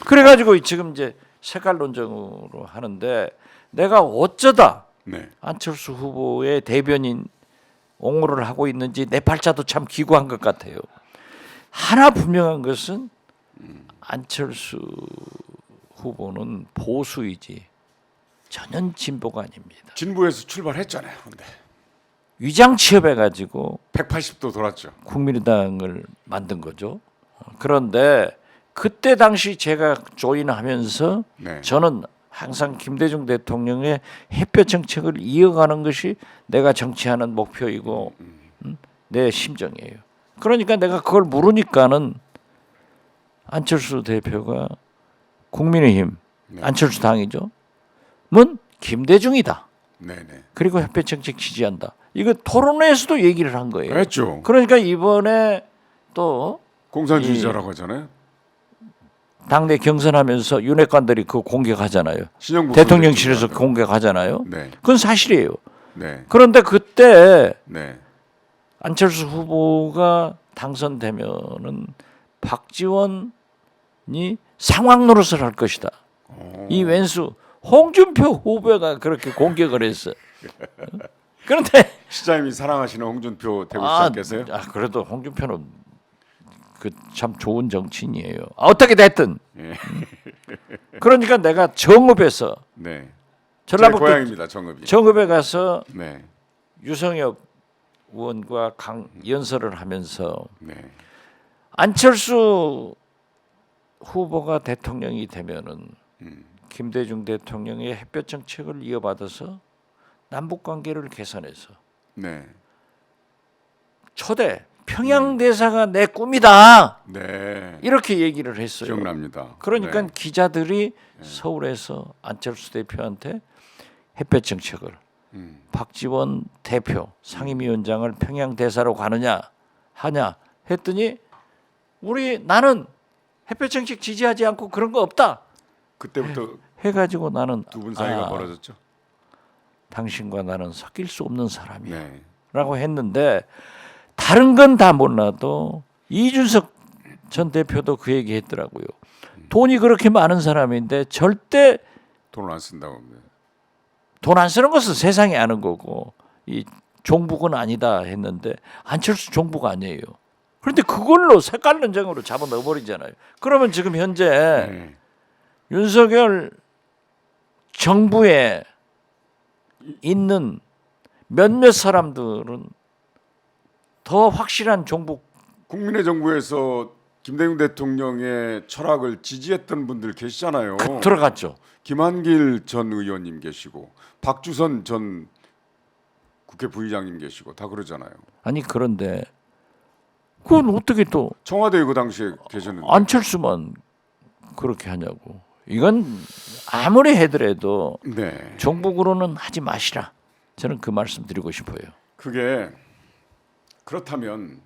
그래가지고 지금 이제 색깔 논쟁으로 하는데 내가 어쩌다 네. 안철수 후보의 대변인 옹호를 하고 있는지 내 팔자도 참 기구한 것 같아요. 하나 분명한 것은 안철수 후보는 보수이지 전혀 진보가 아닙니다. 진보에서 출발했잖아요. 근데 위장 취업해가지고 180도 돌았죠. 국민의당을 만든 거죠. 그런데 그때 당시 제가 조인하면서 네. 저는 항상 김대중 대통령의 햇볕 정책을 이어가는 것이 내가 정치하는 목표이고 내 심정이에요. 그러니까 내가 그걸 물으니까는 안철수 대표가 국민의힘 네. 안철수 당이죠. 문 김대중이다. 네네. 그리고 햇볕 정책 지지한다. 이거 토론회에서도 얘기를 한 거예요. 했죠. 그러니까 이번에 또 공산주의자라고 하잖아요. 당내 경선하면서 윤핵관들이 그 공격하잖아요. 신영복 대통령실에서 선생님. 공격하잖아요. 네. 그건 사실이에요. 네. 그런데 그때 네. 안철수 후보가 당선되면은 박지원이 상황 노릇을 할 것이다. 이 왼수 홍준표 후보가 그렇게 공격을 했어. 그런데 시장님이 사랑하시는 홍준표 대구시장께서요. 그래도 홍준표는 그 참 좋은 정치인이에요. 어떻게 됐든. 예. 그러니까 내가 정읍에서 네. 제 전라북도 고향입니다. 정읍이. 정읍에 가서 네. 유성엽 의원과 연설을 하면서 네. 안철수 후보가 대통령이 되면은 김대중 대통령의 햇볕 정책을 이어받아서 남북 관계를 개선해서 네. 초대 평양 대사가 내 꿈이다. 네. 이렇게 얘기를 했어요. 기억납니다. 그러니까 네. 기자들이 서울에서 안철수 대표한테 햇볕 정책을 박지원 대표 상임위원장을 평양 대사로 가느냐 하냐 했더니 나는 햇볕 정책 지지하지 않고 그런 거 없다. 그때부터 해가지고 나는 두 분 사이가 벌어졌죠. 당신과 나는 섞일 수 없는 사람이야라고 네. 했는데 다른 건 다 몰라도 이준석 전 대표도 그 얘기 했더라고요. 돈이 그렇게 많은 사람인데 절대 돈을 안 쓴다고 합니다. 돈 안 쓰는 것은 세상에 아는 거고 이 종북은 아니다 했는데 안철수 종북 아니에요. 그런데 그걸로 색깔 논쟁으로 잡아 넣어버리잖아요. 그러면 지금 현재 네. 윤석열 정부에 있는 몇몇 사람들은 더 확실한 종북 국민의 정부에서 김대중 대통령의 철학을 지지했던 분들 계시잖아요. 들어갔죠. 김한길 전 의원님 계시고 박주선 전 국회 부의장님 계시고 다 그러잖아요. 아니 그런데 그건 어떻게 또 청와대에 그 당시에 계셨는데 안철수만 그렇게 하냐고. 이건 아무리 해더라도 네. 종북으로는 하지 마시라. 저는 그 말씀 드리고 싶어요. 그게 그렇다면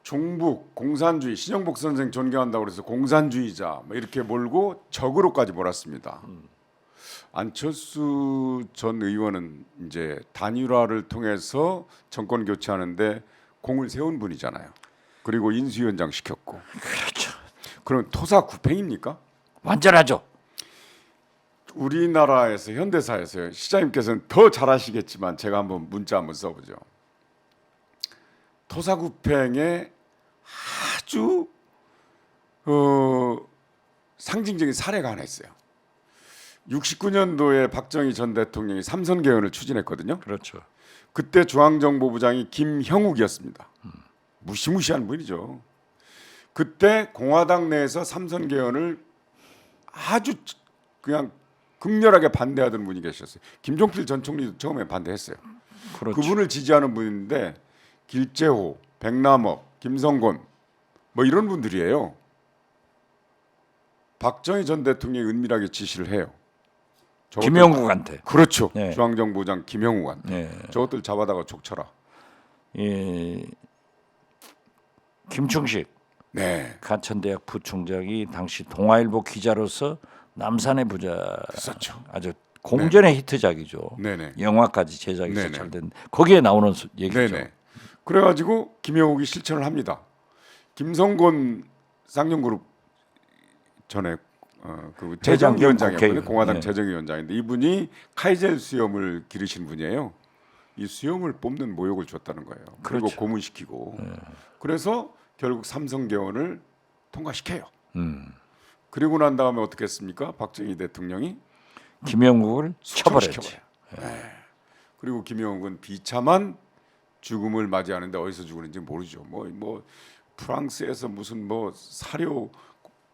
종북, 공산주의, 신영복 선생 존경한다고 그래서 공산주의자 뭐 이렇게 몰고 적으로까지 몰았습니다. 안철수 전 의원은 이제 단일화를 통해서 정권 교체하는데 공을 세운 분이잖아요. 그리고 인수위원장 시켰고. 그렇죠. 그럼 토사구팽입니까? 완전하죠. 우리나라에서 현대사에서 시장님께서는 더 잘하시겠지만 제가 한번 문자 한번 써보죠. 토사구팽의 아주 상징적인 사례가 하나 있어요. 69년도에 박정희 전 대통령이 삼선 개헌을 추진했거든요. 그렇죠. 그때 중앙정보부장이 김형욱이었습니다. 무시무시한 분이죠. 그때 공화당 내에서 삼선 개헌을 아주 그냥 극렬하게 반대하던 분이 계셨어요. 김종필 전 총리도 처음에 반대했어요. 그렇죠. 그분을 지지하는 분인데 길재호, 백남업, 김성곤 뭐 이런 분들이에요. 박정희 전 대통령이 은밀하게 지시를 해요. 김영국한테. 그렇죠. 네. 중앙정보부장 김영욱한테. 네. 저것들 잡아다가 족쳐라. 김충식 네. 가천대학 부총장이 당시 동아일보 기자로서 남산의 부자 그렇죠. 아주 공전의 히트작이죠. 네네. 영화까지 제작해서 네네. 잘 된 거기에 나오는 얘기죠. 네네. 그래가지고 김영욱이 실천을 합니다. 김성곤 쌍용그룹 전에 그 대장경 재정위원장이었거든요. 국회의원. 공화당 네. 재정위원장인데 이분이 카이젤 수염을 기르신 분이에요. 이 수염을 뽑는 모욕을 줬다는 거예요. 그리고 그렇죠. 고문시키고 그래서 결국 삼성개헌을 통과시켜요. 음. 그리고 난 다음에 어떻게 했습니까? 박정희 대통령이 김영국을 처벌했지. 숙청시켜버려요. 그리고 김영국은 비참한 죽음을 맞이하는데 어디서 죽었는지 모르죠. 뭐 프랑스에서 무슨 뭐 사료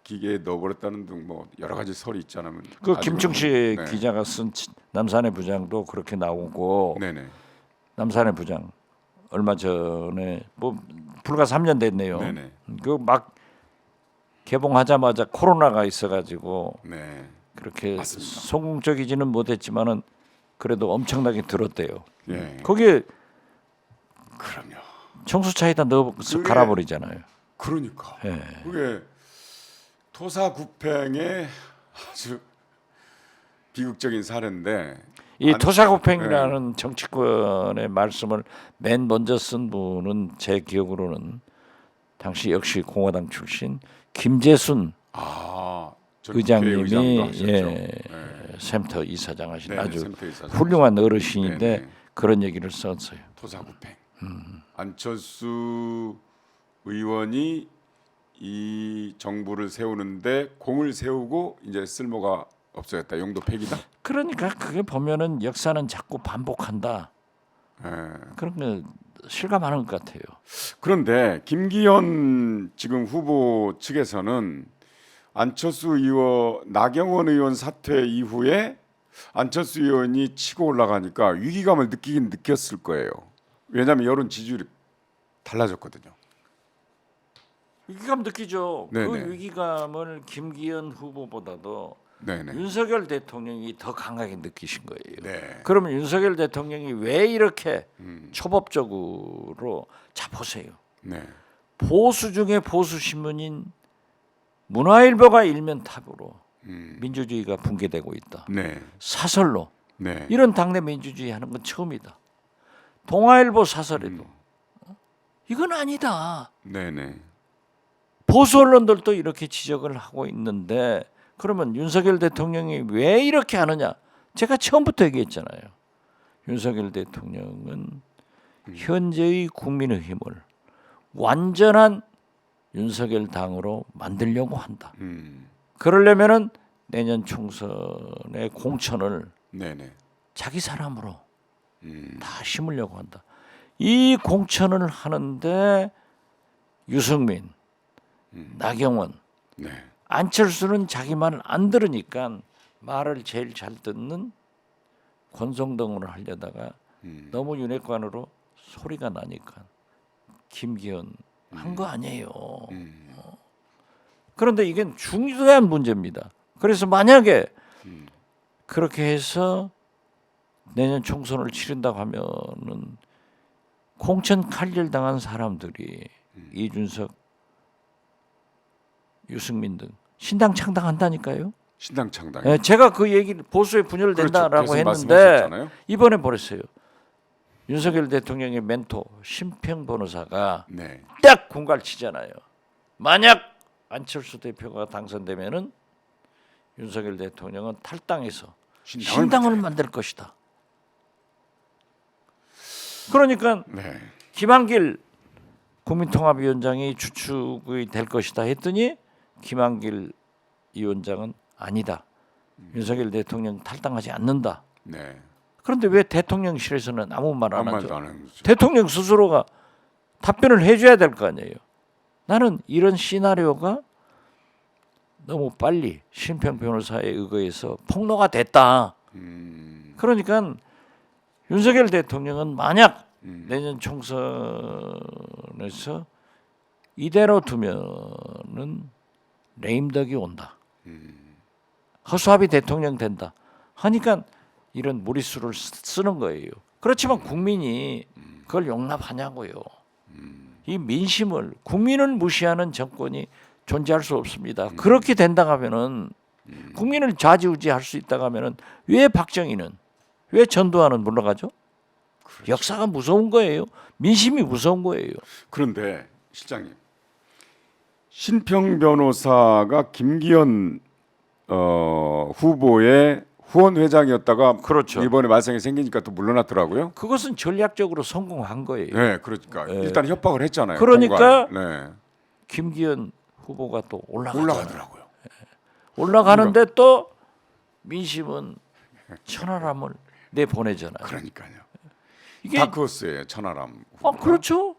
기계에 넣어버렸다는 등 뭐 여러 가지 설이 있잖아요. 그 아직은 김충식 네. 기자가 쓴 남산의 부장도 그렇게 나오고 네네. 남산의 부장 얼마 전에 뭐 불과 3년 됐네요. 네네. 그 막 개봉하자마자 코로나가 있어가지고 네. 그렇게 맞습니다. 성공적이지는 못했지만은 그래도 엄청나게 들었대요. 예. 거기에 그럼요. 청수차에다 넣어서 그게- 갈아버리잖아요. 그러니까 예. 그게 토사구팽의 아주 비극적인 사례인데 이 안- 토사구팽이라는 정치권의 말씀을 맨 먼저 쓴 분은 제 기억으로는 당시 역시 공화당 출신 김재순 전 의장님이 국회의장도 하셨죠. 예, 네. 센터 이사장 하신 네네, 아주 센터 이사장. 훌륭한 어르신인데 네네. 그런 얘기를 썼어요. 토사구팽. 안철수 의원이 이 정부를 세우는데 공을 세우고 이제 쓸모가 없어졌다. 용도 폐기다. 그러니까 그게 보면은 역사는 자꾸 반복한다. 예. 그런 거 실감하는 것 같아요. 그런데 김기현 지금 후보 측에서는 안철수 의원, 나경원 의원 사퇴 이후에 안철수 의원이 치고 올라가니까 위기감을 느끼긴 느꼈을 거예요. 왜냐하면 여론 지지율이 달라졌거든요. 위기감 느끼죠. 네네. 그 위기감을 김기현 후보보다도 네네. 윤석열 대통령이 더 강하게 느끼신 거예요. 네. 그러면 윤석열 대통령이 왜 이렇게 초법적으로 자 보세요. 네. 보수 중에 보수 신문인 문화일보가 일면탑으로 민주주의가 붕괴되고 있다. 네. 사설로 네. 이런 당내 민주주의 하는 건 처음이다. 동아일보 사설에도 이건 아니다. 네네. 보수 언론들도 이렇게 지적을 하고 있는데 그러면 윤석열 대통령이 왜 이렇게 하느냐? 제가 처음부터 얘기했잖아요. 윤석열 대통령은 현재의 국민의힘을 완전한 윤석열 당으로 만들려고 한다. 그러려면은 내년 총선의 공천을 네네. 자기 사람으로 다 심으려고 한다. 이 공천을 하는데 유승민, 나경원, 네. 안철수는 자기 말을 안 들으니까 말을 제일 잘 듣는 권성동으로 하려다가 너무 윤핵관으로 소리가 나니까 김기현 한 거 아니에요. 그런데 이게 중요한 문제입니다. 그래서 만약에 그렇게 해서 내년 총선을 치른다고 하면은 공천 칼질 당한 사람들이 이준석, 유승민 등 신당 창당한다니까요. 신당 창당. 예, 제가 그 얘기를 보수에 분열된다라고 그렇죠. 계속 했는데 말씀하셨잖아요. 이번에 버렸어요. 윤석열 대통령의 멘토 심평 변호사가 네. 딱 군갈치잖아요. 만약 안철수 대표가 당선되면은 윤석열 대통령은 탈당해서 신당을 만들 것이다. 그러니까 네. 김한길 국민통합위원장이 주축이 될 것이다 했더니 김한길 위원장은 아니다. 윤석열 대통령 탈당하지 않는다. 네. 그런데 왜 대통령실에서는 아무 말 안 아무 하죠? 말도 안 하는 거죠. 대통령 스스로가 답변을 해줘야 될 거 아니에요. 나는 이런 시나리오가 너무 빨리 심평 변호사에 의거해서 폭로가 됐다. 그러니까 윤석열 대통령은 만약 내년 총선에서 이대로 두면은 레임덕이 온다. 허수아비 대통령 된다. 하니까 이런 무리수를 쓰는 거예요. 그렇지만 국민이 그걸 용납하냐고요. 이 민심을 국민을 무시하는 정권이 존재할 수 없습니다. 그렇게 된다 하면은 국민을 좌지우지할 수 있다 하면은 왜 박정희는 왜 전두환은 물러가죠? 그렇죠. 역사가 무서운 거예요. 민심이 무서운 거예요. 그런데 실장님 신평 변호사가 김기현 후보의 후원 회장이었다가 그렇죠. 이번에 말썽이 생기니까 또 물러났더라고요. 그것은 전략적으로 성공한 거예요. 네, 그러니까 일단 협박을 했잖아요. 그러니까 네. 김기현 후보가 또 올라가더라고요. 올라가는데 또 민심은 천하람을 내보내잖아요. 그러니까요. 이게 다크호스예요, 천하람. 그렇죠.